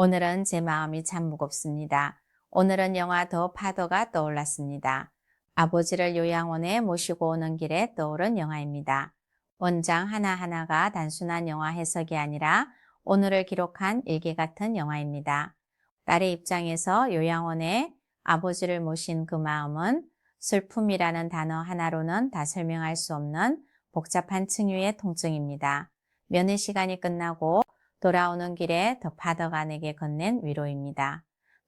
오늘은 제 마음이 참 무겁습니다. 오늘은 영화 더 파더가 떠올랐습니다. 아버지를 요양원에 모시고 오는 길에 떠오른 영화입니다. 원장 하나하나가 단순한 영화 해석이 아니라 오늘을 기록한 일기 같은 영화입니다. 딸의 입장에서 요양원에 아버지를 모신 그 마음은 슬픔이라는 단어 하나로는 다 설명할 수 없는 복잡한 층위의 통증입니다. 면회 시간이 끝나고 돌아오는 길에 더 파더가 내게 건넨 위로입니다.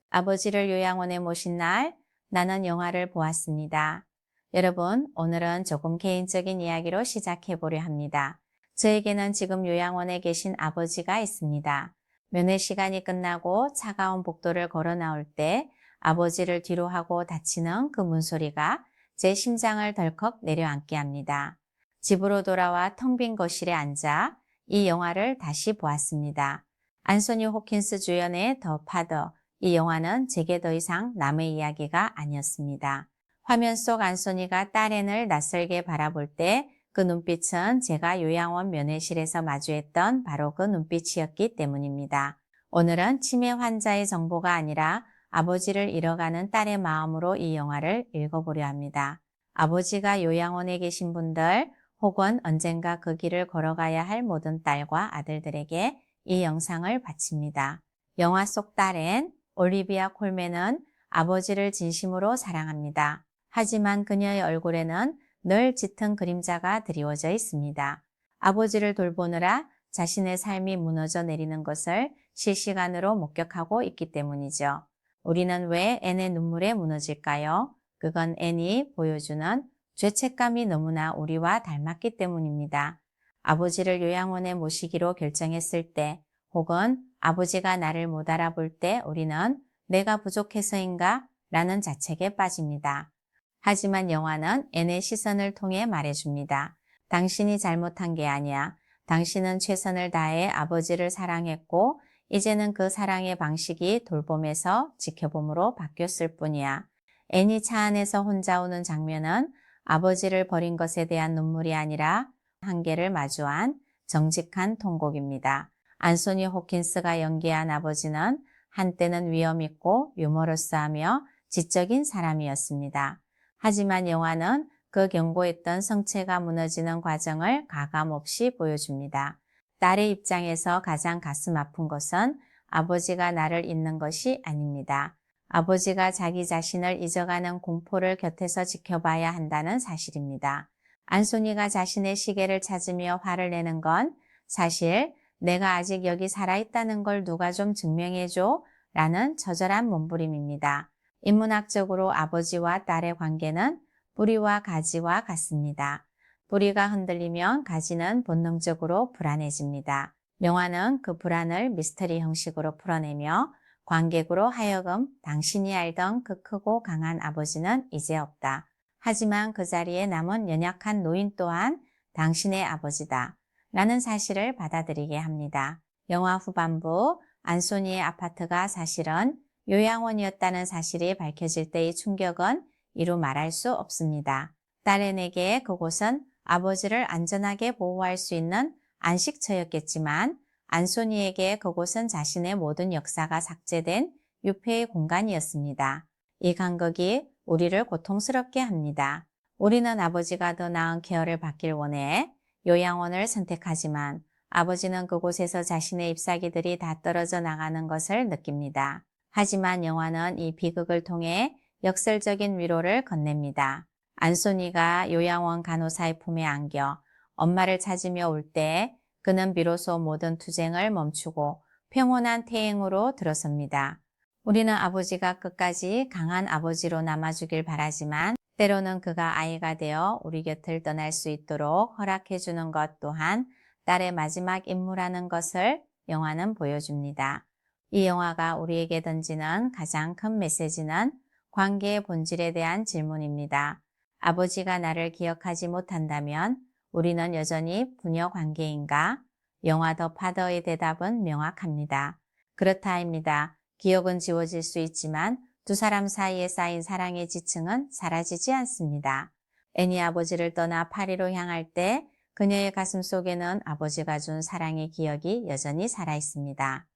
아버지를 요양원에 모신 날, 나는 영화를 보았습니다. 여러분, 오늘은 조금 개인적인 이야기로 시작해 보려 합니다. 저에게는 지금 요양원에 계신 아버지가 있습니다. 면회 시간이 끝나고 차가운 복도를 걸어 나올 때 아버지를 뒤로 하고 닫히는 그 문소리가 제 심장을 덜컥 내려앉게 합니다. 집으로 돌아와 텅 빈 거실에 앉아 이 영화를 다시 보았습니다. 안소니 호킨스 주연의 더 파더. 이 영화는 제게 더 이상 남의 이야기가 아니었습니다. 화면 속 안소니가 딸앤을 낯설게 바라볼 때 그 눈빛은 제가 요양원 면회실에서 마주했던 바로 그 눈빛이었기 때문입니다. 오늘은 치매 환자의 정보가 아니라 아버지를 잃어가는 딸의 마음으로 이 영화를 읽어보려 합니다. 아버지가 요양원에 계신 분들, 혹은 언젠가 그 길을 걸어가야 할 모든 딸과 아들들에게 이 영상을 바칩니다. 영화 속 딸엔 올리비아 콜맨은 아버지를 진심으로 사랑합니다. 하지만 그녀의 얼굴에는 늘 짙은 그림자가 드리워져 있습니다. 아버지를 돌보느라 자신의 삶이 무너져 내리는 것을 실시간으로 목격하고 있기 때문이죠. 우리는 왜 앤의 눈물에 무너질까요? 그건 앤이 보여주는 죄책감이 너무나 우리와 닮았기 때문입니다. 아버지를 요양원에 모시기로 결정했을 때, 혹은 아버지가 나를 못 알아볼 때 우리는 내가 부족해서인가? 라는 자책에 빠집니다. 하지만 영화는 앤의 시선을 통해 말해줍니다. 당신이 잘못한 게 아니야. 당신은 최선을 다해 아버지를 사랑했고 이제는 그 사랑의 방식이 돌봄에서 지켜봄으로 바뀌었을 뿐이야. 앤이 차 안에서 혼자 우는 장면은 아버지를 버린 것에 대한 눈물이 아니라 한계를 마주한 정직한 통곡입니다. 안소니 호킨스가 연기한 아버지는 한때는 위엄있고 유머러스하며 지적인 사람이었습니다. 하지만 영화는 그 견고했던 성체가 무너지는 과정을 가감없이 보여줍니다. 딸의 입장에서 가장 가슴 아픈 것은 아버지가 나를 잊는 것이 아닙니다. 아버지가 자기 자신을 잊어가는 공포를 곁에서 지켜봐야 한다는 사실입니다. 안소니가 자신의 시계를 찾으며 화를 내는 건 사실 내가 아직 여기 살아있다는 걸 누가 좀 증명해줘 라는 처절한 몸부림입니다. 인문학적으로 아버지와 딸의 관계는 뿌리와 가지와 같습니다. 뿌리가 흔들리면 가지는 본능적으로 불안해집니다. 영화는 그 불안을 미스터리 형식으로 풀어내며 관객으로 하여금 당신이 알던 그 크고 강한 아버지는 이제 없다. 하지만 그 자리에 남은 연약한 노인 또한 당신의 아버지다. 라는 사실을 받아들이게 합니다. 영화 후반부 안소니의 아파트가 사실은 요양원이었다는 사실이 밝혀질 때의 충격은 이루 말할 수 없습니다. 딸앤에게 그곳은 아버지를 안전하게 보호할 수 있는 안식처였겠지만 안소니에게 그곳은 자신의 모든 역사가 삭제된 유폐의 공간이었습니다. 이 간극이 우리를 고통스럽게 합니다. 우리는 아버지가 더 나은 케어를 받길 원해 요양원을 선택하지만 아버지는 그곳에서 자신의 잎사귀들이 다 떨어져 나가는 것을 느낍니다. 하지만 영화는 이 비극을 통해 역설적인 위로를 건넵니다. 안소니가 요양원 간호사의 품에 안겨 엄마를 찾으며 올 때 그는 비로소 모든 투쟁을 멈추고 평온한 태행으로 들어섭니다. 우리는 아버지가 끝까지 강한 아버지로 남아주길 바라지만 때로는 그가 아이가 되어 우리 곁을 떠날 수 있도록 허락해주는 것 또한 딸의 마지막 임무라는 것을 영화는 보여줍니다. 이 영화가 우리에게 던지는 가장 큰 메시지는 관계의 본질에 대한 질문입니다. 아버지가 나를 기억하지 못한다면 우리는 여전히 부녀 관계인가? 영화 더 파더의 대답은 명확합니다. 그렇다입니다. 기억은 지워질 수 있지만 두 사람 사이에 쌓인 사랑의 지층은 사라지지 않습니다. 애니 아버지를 떠나 파리로 향할 때 그녀의 가슴 속에는 아버지가 준 사랑의 기억이 여전히 살아있습니다.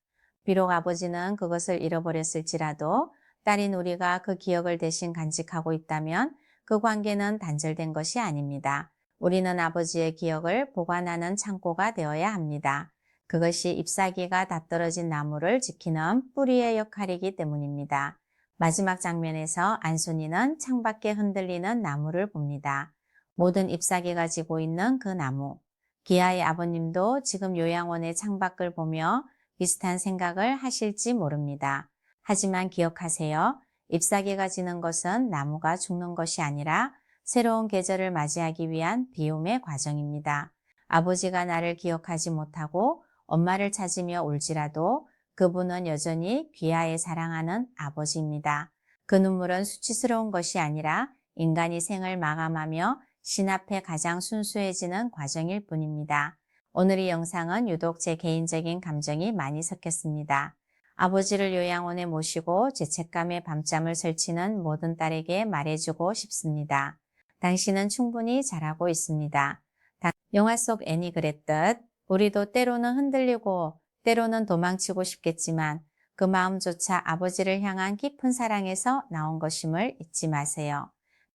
비록 아버지는 그것을 잃어버렸을지라도 딸인 우리가 그 기억을 대신 간직하고 있다면 그 관계는 단절된 것이 아닙니다. 우리는 아버지의 기억을 보관하는 창고가 되어야 합니다. 그것이 잎사귀가 다 떨어진 나무를 지키는 뿌리의 역할이기 때문입니다. 마지막 장면에서 안순이는 창밖에 흔들리는 나무를 봅니다. 모든 잎사귀가 지고 있는 그 나무. 기아의 아버님도 지금 요양원의 창밖을 보며 비슷한 생각을 하실지 모릅니다. 하지만 기억하세요. 잎사귀가 지는 것은 나무가 죽는 것이 아니라 새로운 계절을 맞이하기 위한 비움의 과정입니다. 아버지가 나를 기억하지 못하고 엄마를 찾으며 울지라도 그분은 여전히 귀하에 사랑하는 아버지입니다. 그 눈물은 수치스러운 것이 아니라 인간이 생을 마감하며 신 앞에 가장 순수해지는 과정일 뿐입니다. 오늘 이 영상은 유독 제 개인적인 감정이 많이 섞였습니다. 아버지를 요양원에 모시고 죄책감에 밤잠을 설치는 모든 딸에게 말해주고 싶습니다. 당신은 충분히 잘하고 있습니다. 영화 속 애니 그랬듯 우리도 때로는 흔들리고 때로는 도망치고 싶겠지만 그 마음조차 아버지를 향한 깊은 사랑에서 나온 것임을 잊지 마세요.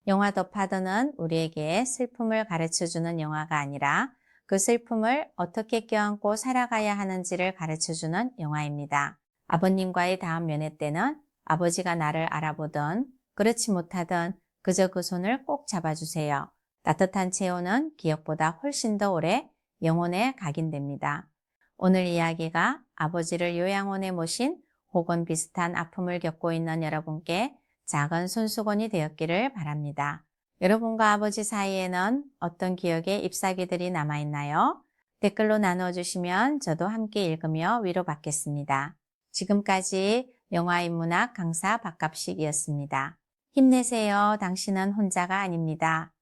영화 더 파더는 우리에게 슬픔을 가르쳐주는 영화가 아니라 그 슬픔을 어떻게 껴안고 살아가야 하는지를 가르쳐주는 영화입니다. 아버님과의 다음 면회 때는 아버지가 나를 알아보든 그렇지 못하든 그저 그 손을 꼭 잡아주세요. 따뜻한 체온은 기억보다 훨씬 더 오래 영혼에 각인됩니다. 오늘 이야기가 아버지를 요양원에 모신 혹은 비슷한 아픔을 겪고 있는 여러분께 작은 손수건이 되었기를 바랍니다. 여러분과 아버지 사이에는 어떤 기억의 잎사귀들이 남아있나요? 댓글로 나누어주시면 저도 함께 읽으며 위로받겠습니다. 지금까지 영화인문학 강사 박갑식이었습니다. 힘내세요. 당신은 혼자가 아닙니다.